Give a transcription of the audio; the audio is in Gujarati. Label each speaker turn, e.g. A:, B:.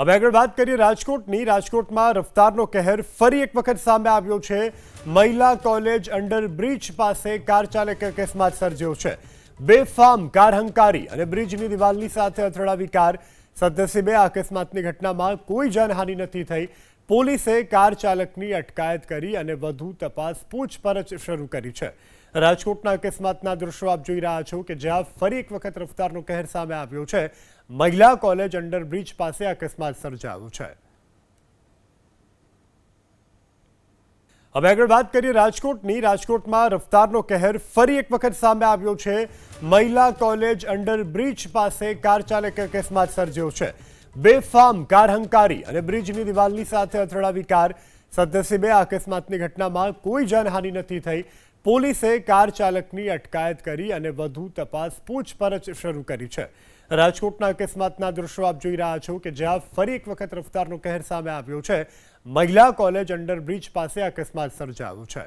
A: હવે આગળ વાત કરીએ રાજકોટની। રાજકોટમાં રફતારનો કહેર ફરી એક વખત સામે આવ્યો છે। મહિલા કોલેજ અંડરબ્રિજ પાસે કાર ચાલકે અકસ્માત સર્જ્યો છે। બેફામ કાર હંકારી અને બ્રિજની દિવાલની સાથે અથડાવી કાર। સદનસીબે આ અકસ્માતની ઘટનામાં કોઈ જાનહાનિ નથી થઈ। પોલીસે કાર ચાલકની અટકાયત કરી અને વધુ તપાસ પૂછપરછ શરૂ કરી છે। રાજકોટના અકસ્માતના દૃશ્યો આપ જોઈ રહ્યા છો કે જ્યાં ફરી એક વખત રફતારનો કહેર સામે આવ્યો છે। મહિલા કોલેજ અંડરબ્રિજ પાસે અકસ્માત સર્જાયો છે। હવે આગળ વાત કરીએ રાજકોટની। રાજકોટમાં રફતારનો કહેર ફરી એક વખત સામે આવ્યો છે। મહિલા કોલેજ અંડરબ્રિજ પાસે કાર ચાલકે અકસ્માત સર્જ્યો છે। બેફામ કાર હંકારી અને બ્રિજની દિવાલની સાથે અથડાવી કાર। સદનસીબે આ અકસ્માતની ઘટનામાં કોઈ જાનહાનિ નથી થઈ। પોલીસે કાર ચાલકની અટકાયત કરી અને વધુ તપાસ પૂછપરછ શરૂ કરી છે। રાજકોટના અકસ્માતના દૃશ્યો આપ જોઈ રહ્યા છો કે જ્યાં ફરી એક વખત રફતારનો કહેર સામે આવ્યો છે। મહિલા કોલેજ અંડરબ્રિજ પાસે અકસ્માત સર્જાયો છે।